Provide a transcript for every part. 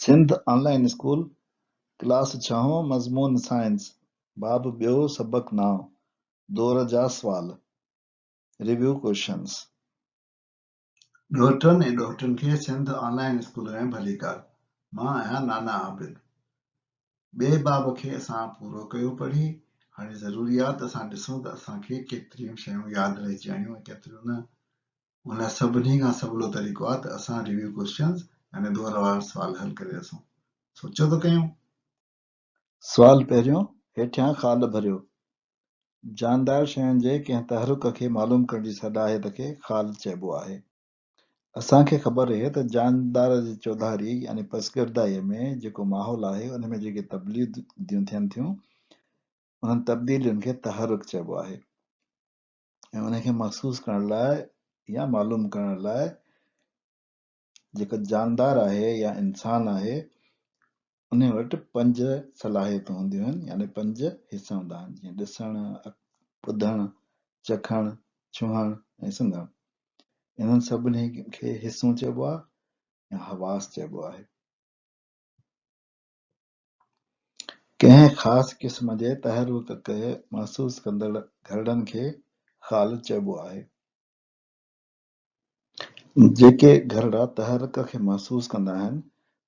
Sindh online school class 6 मज़मून science बाब ॿियो सबक 9 दौर जा सुवाल रिव्यू क्वेश्चंस। ॾोहटनि ऐं ॾोहटनि खे सिंध ऑनलाइन स्कूल में भली कर। मां आहियां नाना आबिद। ॿिए बाब खे असां पूरो कयो पढ़ी। हाणे ज़रूरी आहे त असां ॾिसूं त असांखे केतिरियूं शयूं यादि रहिजी आहियूं ऐं केतिरियूं न। उन सभिनी खां सवलो तरीक़ो आहे त असां रिव्यू क्वेश्चन्स यानी दोहर वारा सुवाल हल करे ॾिसूं। सोचो त कयूं। सुवाल पहिरियों, हेठियां ख़ाल भरियो। जानदार शयुनि जे कंहिं तहरुक खे मालूम करण जी सलाहियत खे ख़ाल चइबो आहे। असांखे ख़बर आहे त जानदार जी चौधारी यानी पसगिरदाईअ में जेको माहौल आहे उन में जेके तब्दीलियूं थियनि थियूं उन्हनि तब्दीलियुनि खे तहरुक चइबो आहे ऐं उनखे महसूस करण लाइ या मालूम करण लाइ जेको जानदार आहे या इंसान आहे उन वटि 5 सलाहियतूं हूंदियूं आहिनि यानी 5 हिस्सा हूंदा आहिनि, जीअं ॾिसणु, ॿुधणु, चखणु, छुहणु ऐं सुञणु। इन्हनि सभिनी खे हिस्सो चइबो आहे या हवास चइबो आहे। कंहिं ख़ासि क़िस्म जे तहरुक खे महसूस कंदड़ घरड़नि खे ख़ाल चइबो आहे। जेके घरड़ा तहरुक खे महसूस कंदा आहिनि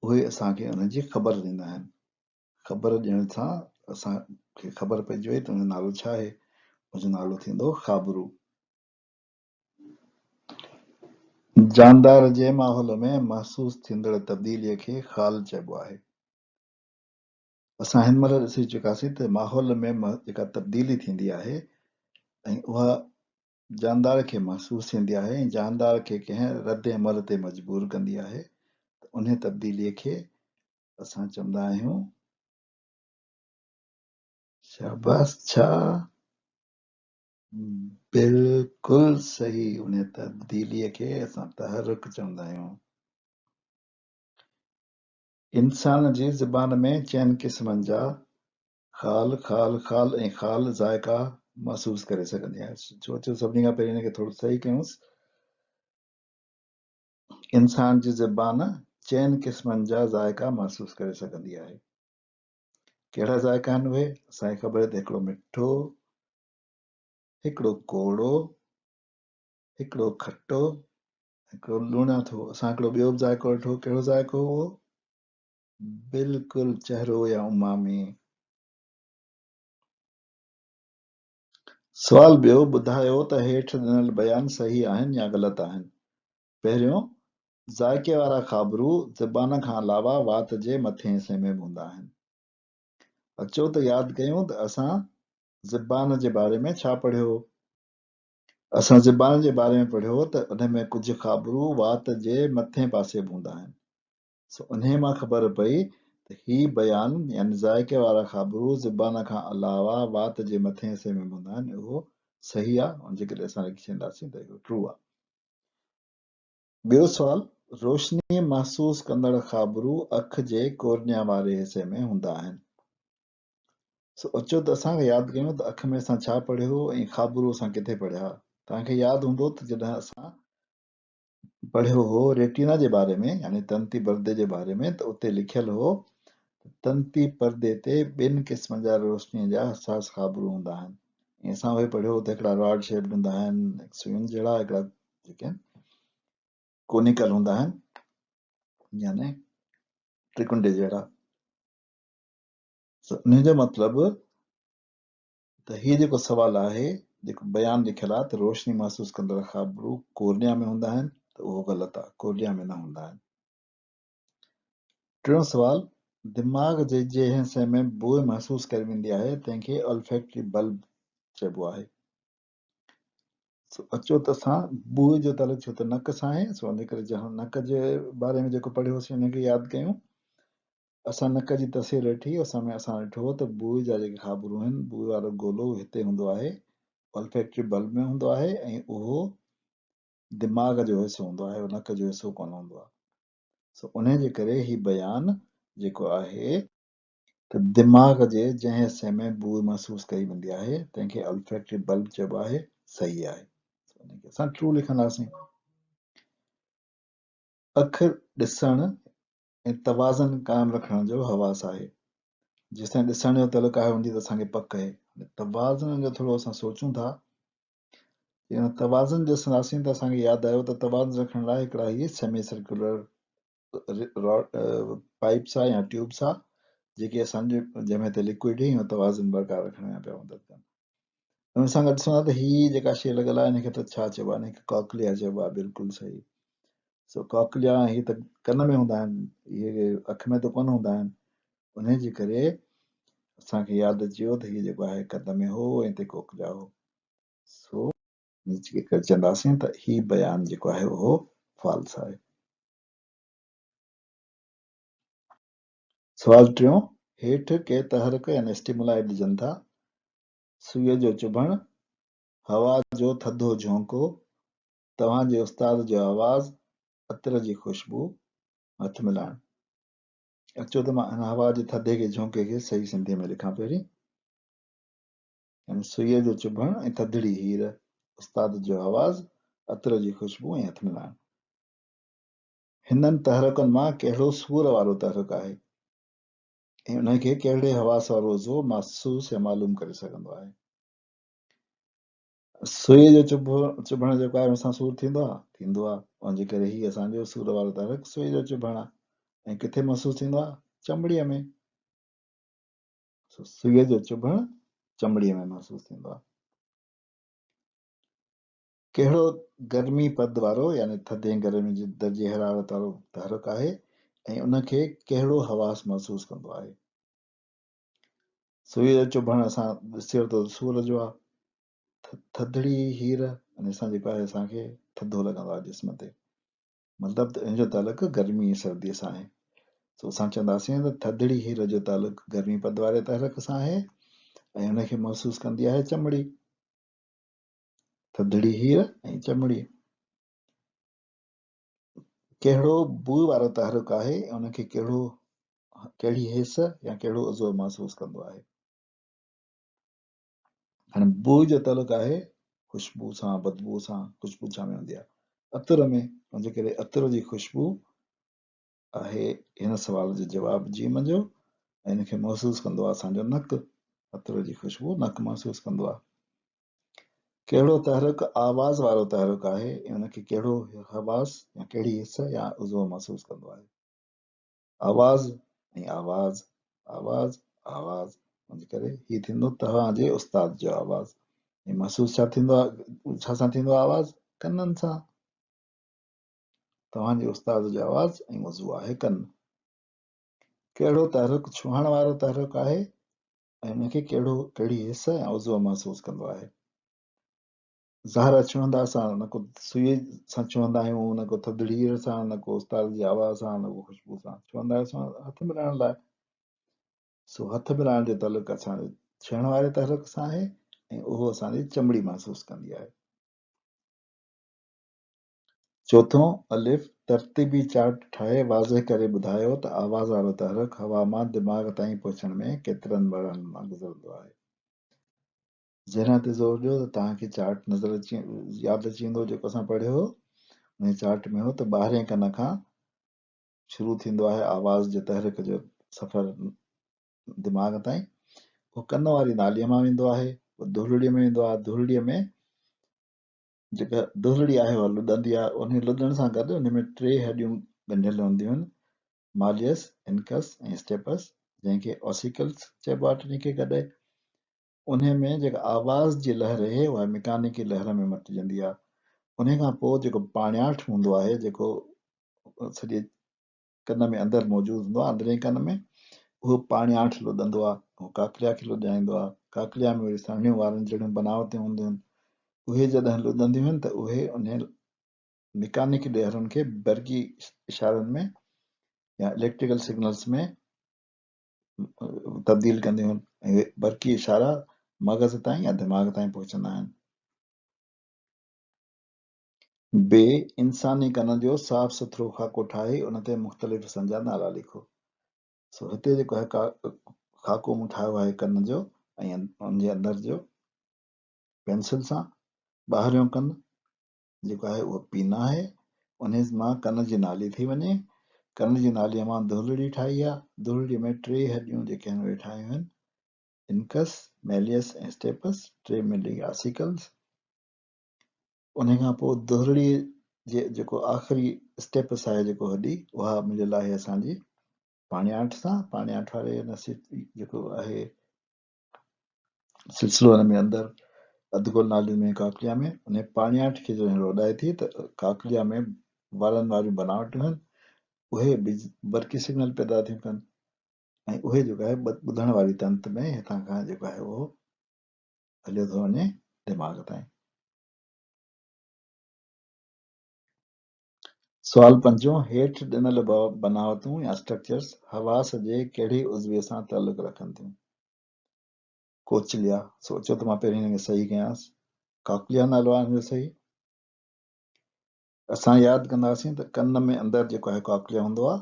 उहे असांखे उन जी ख़बर ॾींदा आहिनि। ख़बर ॾियण सां असांखे ख़बर पइजी वई त उनजो नालो छा आहे। उनजो नालो थींदो ख़ाबरू। जानदार जे माहौल में महसूस थींदड़ तब्दीलीअ खे ख़ाल चइबो आहे। असां हिन महिल ॾिसी चुकासीं त माहौल में जेका तब्दीली थींदी आहे ऐं उहा जानदार खे महसूस थींदी आहे ऐं जानदार खे कंहिं रद अमल ते मजबूर कंदी आहे त उन तब्दीलीअ खे असां चवंदा आहियूं शाबाश, छा बिल्कुलु सही। उन तब्दीलीअ खे असां तहरुक चवंदा आहियूं। इंसान जी ज़बान में चइनि क़िस्मनि जा ख़ाल, ख़ाल, ख़ाल ऐं ख़ाल ज़ाइका महसूस करे सघंदी आहे। सोचो सभिनी खां पहिरीं हिनखे थोरो सही कयूंसि। इंसान जी ज़बान चइनि क़िस्मनि जा ज़ाइका महसूस करे सघंदी आहे। कहिड़ा ज़ाइका आहिनि उहे? असांखे ख़बर आहे त हिकिड़ो मिठो, हिकिड़ो कोड़ो, हिकिड़ो खटो, हिकिड़ो लूणाथो। असां हिकिड़ो ॿियो बि ज़ाइको वठो। कहिड़ो ज़ाइको उहो? बिल्कुलु चहिरो या उमामी। सुवाल ॿियो, ॿुधायो त हेठि ॾिनल बयान सही आहिनि या ग़लति आहिनि। पहिरियों, ज़ाइके वारा ख़ाबरू ज़बान खां अलावा वात जे मथे हिसे में बि हूंदा आहिनि। अचो त यादि कयूं त असां ज़बान जे बारे में छा पढ़ियो। असां ज़बान जे बारे में पढ़ियो त उन में कुझु ख़ाबरू वात जे मथे पासे बि हूंदा आहिनि। उन मां ख़बर पई त ही बयान यानी ज़ाइके वारा ख़ाबरू ज़बान खां अलावा वात जे मथे हिसे में हूंदा आहिनि, उहो सही आहे। जे करे असां लिखी छॾींदासीं त इहो ट्रू आहे। ॿियो सुवाल, रोशनी महसूस कंदड़ ख़ाबरू अख जे कोर्निया वारे हिसे में हूंदा आहिनि। अचो त असां यादि कयूं त अख में असां छा पढ़ियो ऐं ख़ाबरू असां किथे पढ़िया। तव्हांखे यादि हूंदो त जॾहिं असां पढ़ियो हो रेटिना जे बारे में यानी तंती परदे जे बारे में त उते लिखियल हो तंती परदे ते 2 क़िस्म जा रोशनीअ जा हसास ख़ाबरू हूंदा आहिनि। ऐं असां उहे पढ़ियो त हिकिड़ा रॉड शेप हूंदा आहिनि, सुइयुनि जहिड़ा, हिकिड़ा जेके आहिनि कोनिकल हूंदा आहिनि यानी त्रिकुंडे जहिड़ा। इन जो मतिलबु त हीउ जेको सुवाल आहे, जेको बयानु लिखियलु आहे त रोशनी महसूस कंदड़ ख़ाबरू कोर्निया में हूंदा आहिनि, त उहो ग़लति आहे। कोर्निया में न हूंदा आहिनि। टियों सुवाल, दिमाग़ जे जंहिं हिसे में बूह महसूस कई वेंदी आहे तंहिंखे ऑल्फैक्टरी बल्ब चइबो आहे। अचो त असां बूह जो तालुक छो त नक सां आहे, सो इन करे जहां नक जे बारे में जेको पढ़ियोसीं उनखे यादि कयूं। असां नक जी तस्वीर ॾिठी, उस में असां ॾिठो त बूह जा जेके ख़ाबरू आहिनि, बूह वारो गोलो हिते हूंदो आहे, ऑल्फैक्टरी बल्ब में हूंदो आहे ऐं उहो दिमाग़ जो हिसो हूंदो आहे, नक जो हिसो कोन हूंदो आहे। सो उन जे करे ही बयानु जेको आहे त दिमाग़ जे जंहिं हिसे में बूह महसूस कई वेंदी आहे तंहिंखे ऑल्फैक्टरी बल्ब चइबो आहे, सही आहे। उनखे असां ट्रू लिखंदासीं। अखि ॾिसणु ऐं तवाज़न क़ाइमु रखण जो हवास आहे। जेसिताईं ॾिसण जो तलक आहे उन जी त असांखे पक आहे। तवाज़न जो थोरो असां सोचूं था, तवाज़न ॾिसंदासीं त असांखे यादि आयो त तवाज़न रखण लाइ हिकिड़ा ही सेमी सर्कुलर पाइप्स आहे या ट्यूब्स आहे, जेके असांजे जंहिंमें ते लिक्विड ई तवाज़न बरक़रार रखण में पिया मदद कनि। हुन सां गॾु ॾिसूं था त हीअ जेका शइ लॻल आहे हिनखे त छा चइबो आहे, हिनखे कॉकलिया चइबो आहे। बिल्कुलु सही। सो कॉकलिया ही त कन में हूंदा आहिनि, इहे अख में त कोन हूंदा आहिनि। उन जे करे असांखे यादि अची वियो त हीअ जेको आहे कन में हो ऐं हिते कोकलिया हो। सो चवंदासीं त ही बयानु जेको आहे उहो फॉल्स आहे। सवाल टियों, हेठि के तहरक यानी स्टिमुलाई ॾिजनि था। सुईअ जो चुभणु, हवा जो थधो झोंको, तव्हांजे उस्ताद जो आवाज़, अतर जी ख़ुशबू, हथ मिलाइणु। अचो त मां हिन हवा जे थधे खे झोंके खे सही सिंधीअ में लिखां पहिरीं। सुईअ जो चुभणु ऐं थधिड़ी हीर, उस्ताद जो आवाज़, अतर जी ख़ुशबू ऐं हथ मिलाइणु। हिननि तहरकनि मां कहिड़ो सूर वारो तहरक आहे ऐं उनखे कहिड़े हवास वारो उज़ो महसूस या मालूम करे सघंदो आहे। सुईअ जो चुभणु जेको आहे हुन सां सूर थींदो आहे, उनजे करे ही असांजो सूर वारो तहरक सुईअ जो चुभणु आहे। ऐं किथे महसूस थींदो आहे? चमड़ीअ में। सुईअ जो चुभणु चमड़ीअ में महसूस थींदो आहे। कहिड़ो गर्मी पद वारो यानी थधे गर्मी जे दर्जे हरारत वारो तहरक आहे ऐं उनखे कहिड़ो हवास महसूस कंदो आहे। सुईअ जो चुभणु असां ॾिसी वरितो सूर जो आहे। थधिड़ी हीर अने असां जेको आहे असांखे थधो लॻंदो आहे जिस्म ते, मतिलबु त हिनजो तालुक गर्मी सर्दीअ सां आहे। सो असां चवंदासीं त थधिड़ी हीर जो तालुक गर्मी पद वारे तहरक सां आहे ऐं उनखे महसूस कंदी आहे चमड़ी। थधिड़ी हीर ऐं चमड़ी। कहिड़ो बू वारो तहरक आहे ऐं उनखे कहिड़ी हेस या कहिड़ो उज़ो महसूस कंदो आहे। हाणे बू जो तालुक आहे ख़ुशबू सां, बदबू सां। ख़ुशबू छा में हूंदी आहे? अतर में। उनजे करे अतर जी ख़ुशबू आहे हिन सुवाल जो जवाबु जी मुंहिंजो, ऐं हिनखे महसूस कंदो आहे असांजो नक। अतर जी ख़ुशबू नक महसूस कंदो आहे। कहिड़ो तहरक आवाज़ वारो तहरक आहे ऐं उनखे कहिड़ो हवास या कहिड़ी हिस या उज़ो महसूस कंदो आहे। आवाज़ ऐं आवाज़, आवाज़ आवाज़, उनजे करे हीअ थींदो तव्हांजे उस्ताद जो आवाज़। ऐं महसूस छा थींदो आहे? छा सां थींदो आहे आवाज़? कननि सां। तव्हांजे उस्ताद जो आवाज़ ऐं उज़ो आहे कन। कहिड़ो तहरक छुहण वारो तहरक आहे ऐं उनखे कहिड़ी हिस या उज़ो महसूस कंदो आहे। ज़ाहिर छुहंदा असां न को सुईअ सां छुहंदा आहियूं, न को थधिड़ीअ सां, न को उस्ताद जी आवाज़ सां, न को ख़ुशबू सां। छुहंदा आहियूं हथ मिलाइण लाइ। सो हथ मिलाइण जो तालुक असांजे छुहण वारे तहरक सां आहे ऐं उहो असांजी चमड़ी महसूस कंदी आहे। चोथों, अलिफ तरतीबी चार्ट ठाहे वाज़े करे ॿुधायो त आवाज़ वारो तहरक हवा मां दिमाग़ ताईं पहुचण में केतिरनि मरहलनि मां गुज़रंदो आहे। ज़हन ते ज़ोर ॾियो त तव्हांखे चार्ट नज़र यादि अची वेंदो जेको असां पढ़ियो हो। उन चार्ट में हो त ॿाहिरें कन खां शुरू थींदो आहे आवाज़ जे तहरक जो सफ़र दिमाग़ ताईं। उहो कन वारी नालीअ मां वेंदो आहे, उहो दुरड़ीअ में वेंदो आहे। दुरड़ीअ में जेका दुरड़ी आहे उहा लुॾंदी आहे। उन लुॾण सां गॾु उन में 3 हॾियूं ॻंढियल हूंदियूं आहिनि, मालियस, इनकस ऐं स्टेपस, जंहिंखे ऑसिकल्स चइबो आहे टिनी खे गॾे। उन में जेका आवाज़ जी लहर आहे उहा मिकानिकी लहर में मटिजंदी आहे। उन खां पोइ जेको पाणियाठ हूंदो आहे, जेको सॼे कन में अंदरि मौजूदु हूंदो आहे, अंदरे कन में, उहो पाणियाठ लुॾंदो आहे। उहो काकलिया खे लुॾाईंदो आहे। काकलिया में वरी सणियूं वारनि जहिड़ियूं बनावटियूं हूंदियूं आहिनि। उहे जॾहिं लुॾंदियूं आहिनि त उहे उन मिकानिकी लहरुनि खे बरक़ी इशारनि में या इलेक्ट्रिकल सिग्नल्स में तब्दील कंदियूं आहिनि ऐं बरक़ी इशारा मग़ज़ ताईं या दिमाग़ ताईं पहुचंदा आहिनि। बे इंसानी कन जो साफ़ सुथरो खाको ठाहे उन ते मुख़्तलिफ़ किस्म जा नाला लिखो। सो हिते जेको आहे खाको मूं ठाहियो आहे कन जो ऐं उनजे अंदरि जो पेंसिल सां। ॿाहिरियों कन जेको आहे उहो पीना आहे, उन मां कन जी नाली थी वञे। कन जी नालीअ मां दुहिलड़ी ठाही आहे। दुहिलड़ीअ में 3 हॾियूं जेके आहिनि उहे ठाहियूं आहिनि, इनकस, मेलियस ऐं स्टेपस, 3 मिली आसिकल्स। उन खां पोइ दुहिलड़ीअ जे जेको आख़िरी स्टेपस आहे जेको हॾी, उहा मिलियल आहे असांजी पाणियाठ सां। पाणियाठ वारे जेको आहे सिलसिलो हिन में अंदरि अधगोल नाले में काकलिया में, उन पाणियाठ खे जॾहिं रोडाए थी त काकलिया में वारनि वारियूं बनावटूं आहिनि, उहे बरक़ी सिग्नल पैदा थियूं कनि, ऐं उहे जेको आहे ॿुधण वारी तंत में हितां खां जेको आहे उहो हलियो थो वञे दिमाग़ ताईं। सुवाल 5, हेठि ॾिनल बनावटूं या स्ट्रक्चर्स हवास जे कहिड़ी उज़वीअ सां तालुक रखनि थियूं? कोचलिया, सोचो त मां पहिरीं हिनखे सही कयांसि। काकलिया नालो आहे हिनजो सही। असां यादि कंदासीं त कन में अंदरि जेको आहे काकलिया हूंदो आहे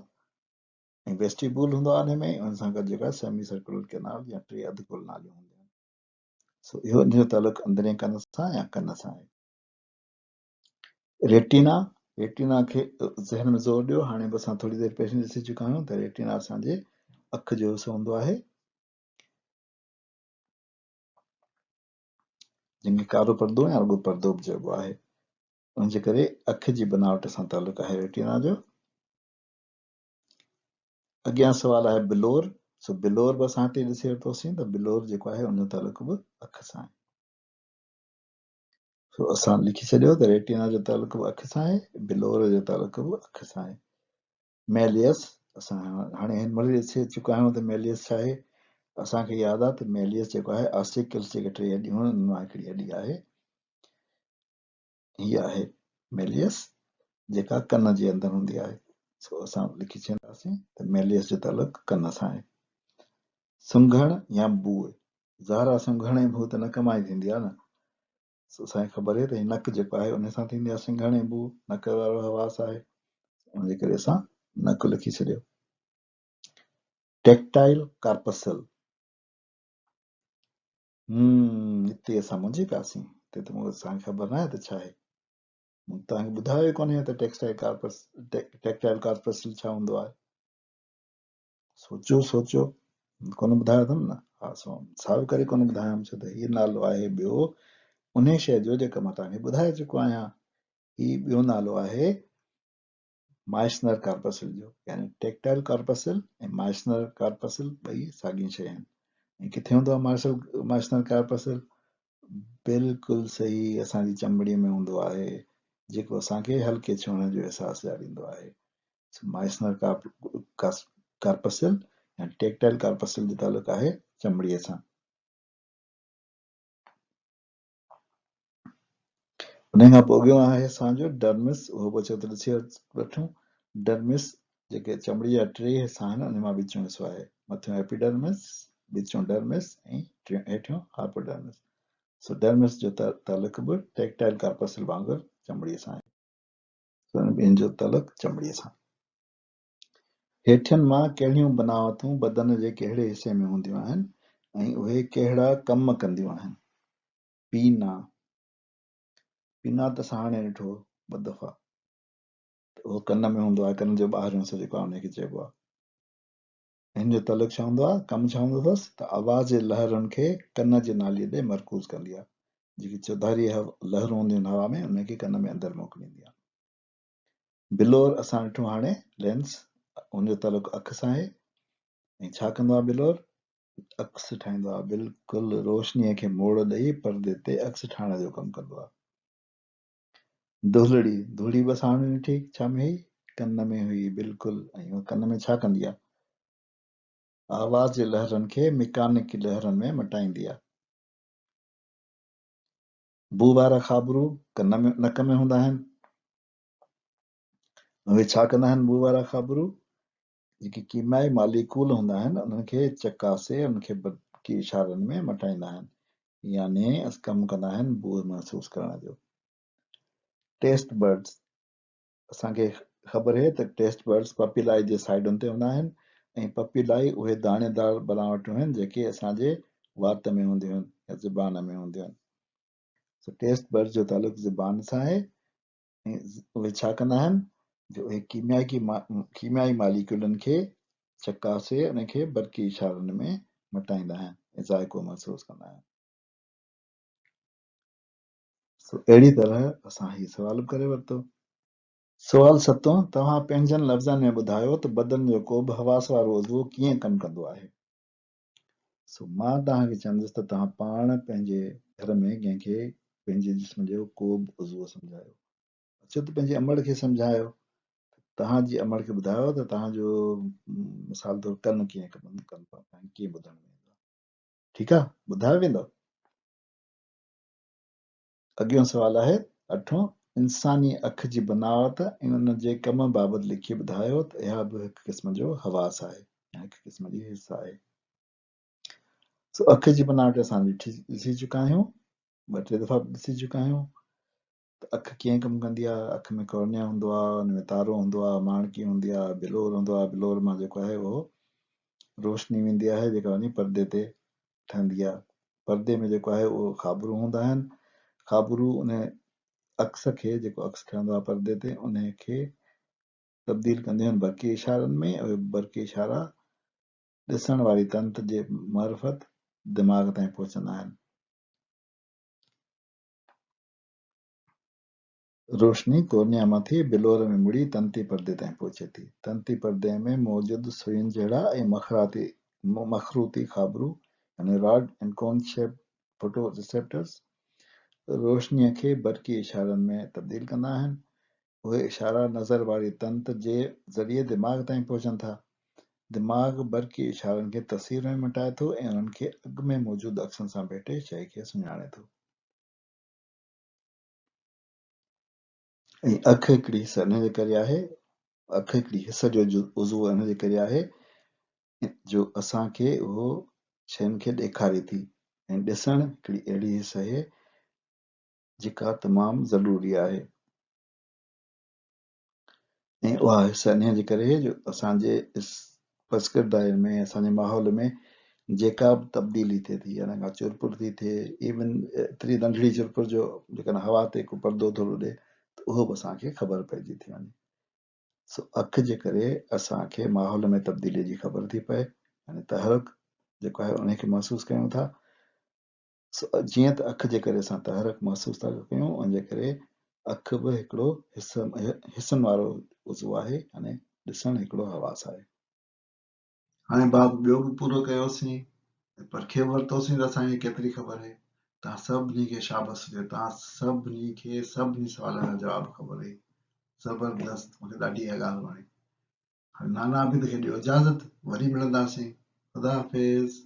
ऐं वेस्टिब्यूल हूंदो आहे हिन में, हुन सां गॾु जेको आहे सेमी सर्कुलर केनाल या 3 अधगोल नालियूं हूंदियूं आहिनि। सो इहो हिनजो तालुक अंदरें कन सां या कन सां आहे। रेटिना, रेटिना खे ज़हन में ज़ोर ॾियो। हाणे बि असां थोरी देरि पहिरीं ॾिसी चुका आहियूं त रेटिना असांजे अखि जो हिसो हूंदो आहे, जंहिंखे कारो पर्दो या रुॻो पर्दो बि चइबो आहे। उनजे करे अखि जी बनावट सां तालुक आहे रेटिना जो। अॻियां सुवाल आहे बिलोर। सो बिलोर बि असां हिते ॾिसी वरितोसीं त बिलोर जेको आहे उनजो तालुक बि अखि सां आहे। सो असां लिखी छॾियो त रेटिना जो तालुक बि अखि सां आहे, बिलोर जो तालुक बि अखि सां आहे। मेलियस, असां हाणे हिन महिल ॾिसी चुका आहियूं त मेलियस छा आहे। असांखे यादि आहे त मेलियस जेको आहे आसिकल्स जेके 3 हॾियूं आहिनि उन मां हिकिड़ी हॾी आहे, हीअ आहे मेलियस, जेका कन जे अंदरि हूंदी आहे। सो असां लिखी छॾींदासीं त मेलियस जो तालुक कन सां आहे। सुंघण या बूअ, ज़ारा सुंघण ऐं बूअ त नक मां ई थींदी आहे न। असांखे ख़बर आहे त नक जेको आहे उन सां थींदी आहे सिंघण ऐं बू, नक वारो हवास आहे, उनजे करे असां नक लिखी छॾियो। टेक्टाइल कार्पसल, हिते असां मुंझी पियासीं, हिते त असांखे ख़बर न आहे त छा आहे। मूं तव्हांखे ॿुधायो ई कोन्हे त टेक्टाइल कार्पसल छा हूंदो आहे। सोचो सोचो, कोन ॿुधायो अथमि न। हा, साव करे कोन ॿुधायोमि, छो त हीअ नालो आहे ॿियो उन शइ जो जेका मां तव्हांखे ॿुधाए चुको आहियां। हीउ ॿियो नालो आहे माइसनर कार्पसल जो, यानी टेक्टाइल कार्पसल ऐं माइसनर कार्पसल ॿई साॻी शइ आहिनि। ऐं किथे हूंदो आहे माइसनर कार्पसल? बिल्कुलु सही, असांजी चमड़ीअ में हूंदो आहे, जेको असांखे हल्के छुहण जो अहसासु ॾियारींदो आहे। माइसनर कार्पसल या टेक्टाइल कार्पसल जो तालुक आहे चमड़ीअ सां। उन खां पोइ अॻियो आहे असांजो डर्मिस, उहो बि चओ त ॾिसी वठूं। डर्मिस जेके चमड़ी जा 3 हिसा आहिनि, उन मां विचों हिसो आहे, मथियों एपिडर्मिस, विचों डर्मिस ऐं हेठियों हाइपोडर्मिस। सो डर्मिस जो तालुक बि टेक्टाइल कार्पसल वांगुरु चमड़ीअ सां आहे। ॿियनि जो तालुक चमड़ीअ सां। हेठियनि मां कहिड़ियूं बनावटूं बदन जे कहिड़े हिसे में हूंदियूं आहिनि ऐं उहे कहिड़ा कम कंदियूं आहिनि? पीना, पीना त असां हाणे ॾिठो ॿ दफ़ा, उहो कन में हूंदो आहे, कन जो ॿाहिरियों हिसो जेको आहे उनखे चइबो आहे। हिन जो तालुक छा हूंदो आहे, कमु छा हूंदो अथसि त आवाज़ जे लहरुनि खे कन जे नालीअ ते मरकूज़ कंदी आहे। जेकी चौधारी लहरूं हूंदियूं आहिनि हवा में, उनखे कन में अंदरि मोकिलींदी आहे। बिलोर असां ॾिठो हाणे लेंस, हुनजो तालुक अखि सां आहे। ऐं छा कंदो आहे बिलोर? अक्स ठाहींदो आहे, बिल्कुलु रोशनीअ खे मोड़ ॾेई परदे ते अक्स ठाहिण जो कमु कंदो आहे। दुहिलड़ी, दुहिलड़ी बि असां हाणे ॾिठी, छा में हुई? कन में हुई, बिल्कुलु। ऐं कन में छा कंदी आहे? आवाज़ जे लहरनि खे मिकानिक लहरनि में मटाईंदी आहे। बू वारा खाबरू नक में हूंदा आहिनि, उहे छा कंदा आहिनि? बू वारा खाबरू जेके कीमाई मालिकूल हूंदा आहिनि, उन्हनि खे चकासे उनखे की इशारनि में मटाईंदा आहिनि, यानी कमु कंदा आहिनि बू महसूसु करण जो। टेस्ट बर्ड्स, असांखे ख़बर आहे त टेस्ट बर्ड्स पपीलाई जे साइडुनि ते हूंदा आहिनि, ऐं पपीलाई उहे दाणेदार बनावटूं आहिनि जेके असांजे वात में हूंदियूं आहिनि या ज़ुबान में हूंदियूं आहिनि। टेस्ट बर्ड्स जो तालुक ज़ुबान सां आहे, ऐं उहे छा कंदा आहिनि? जो एक कीमियाई मालिक्यूलनि खे चकासे उनखे बरक़ी इशारनि में मटाईंदा आहिनि, ज़ाइको महसूस कंदा आहिनि। अहिड़ी तरह असां हीउ सुवाल बि करे वरितो। सुवाल 7, तव्हां पंहिंजनि लफ़्ज़नि में ॿुधायो त बदन जो को बि हवास वारो उज़वो कीअं कमु कंदो आहे। मां तव्हांखे चवंदुसि त तव्हां पाण पंहिंजे घर में कंहिंखे पंहिंजे जिस्म जो को बि उज़वो सम्झायो, अचो त पंहिंजे अमड़ खे सम्झायो, तव्हांजी अमड़ खे ॿुधायो त तव्हांजो मिसाल तौरु कन कीअं कमु कंदो आहे, कीअं ॿुधण में ईंदो आहे। ठीकु आहे, ॿुधायो वेंदो। अॻियों सुवाल आहे 8, इंसानी अख जी बनावट ऐं उन जे कम बाबति लिखी ॿुधायो त इहा बि हिकु क़िस्म जो हवास आहे, हिकु क़िस्म जी हिस्सा आहे। अख जी बनावट असां ॾिसी चुका आहियूं, 2-3 दफ़ा ॾिसी चुका आहियूं त अख कीअं कमु कंदी आहे। अख में कॉर्निया हूंदो आहे, हुन में तारो हूंदो आहे, माणकी हूंदी आहे, बिलोर हूंदो आहे, बिलोर मां जेको आहे उहो रोशनी वेंदी आहे जेका वञी परदे ते ठहंदी आहे। परदे में जेको आहे उहो ख़ाबरू हूंदा आहिनि, ख़ाबरू उन अक्स खे जेको अक्स ठहंदो आहे परदे ते उन खे तब्दील कंदियूं आहिनि बरक़ी इशारनि में, ऐं बरक़ी इशारा ॾिसण वारी तंत जे मार्फत दिमाग़ ताईं पहुचंदा आहिनि। रोशनी कोर्निया मां थी बिलोर में मुड़ी तंती परदे ताईं पहुचे थी। तंती परदे में मौजूदु सुइयुनि जहिड़ा ऐं मखरूती ख़ाबरू यानी rod and cone shape photo receptors रोशनीअ खे बरक़ी इशारनि में तब्दील कंदा आहिनि। उहे इशारा नज़र वारी तंत जे ज़रिए दिमाग़ ताईं पहुचनि था। दिमाग़ बरक़ी इशारनि खे तस्वीर में मटाए थो ऐं उन्हनि खे अॻु में मौजूदु अक्सनि सां भेटे शइ खे सुञाणे थो। ऐं अखि हिकिड़ी हिस इन जे करे आहे, अखि हिकिड़ी हिस जो उज़वो इन जे करे आहे जो असांखे उहो शयुनि खे ॾेखारे थी, ऐं ॾिसणु हिकिड़ी अहिड़ी हिस आहे जेका तमामु ज़रूरी आहे। ऐं उहा हिस इन जे करे जो असांजे पसगिरद दायरे में असांजे माहौल में जेका बि तब्दीली थिए थी, यानी का चुरपुर थी थिए, इवन एतिरी नंढड़ी चुरपुर जो जेकॾहिं हवा ते को परदो थो उॾे त उहो बि असांखे ख़बर पइजी थी वञे। अखि जे करे असांखे माहौल में तब्दीली जी ख़बर थी पए, यानी तहरक जेको आहे उनखे महसूसु कयूं था। जीअं त अखि जे करे असां तहरक महसूसु था कयूं, उन जे करे अखि बि हिकिड़ो हिसनि वारो उज़वो आहे, यानी ॾिसणु हिकिड़ो हवास आहे। हाणे बाब ॿियो बि पूरो कयोसीं, परखे वरितोसीं त असांखे केतिरी ख़बर आहे। तव्हां सभिनी खे शाबाश हुजे, तव्हां सभिनी खे सभिनी सुवालनि जा जवाब ख़बर आहे। ज़बरदस्त, मूंखे ॾाढी इहा ॻाल्हि वणी। हाणे नाना आबिद खे ॾियो इजाज़त, वरी मिलंदासीं। ख़ुदा हाफ़िज़।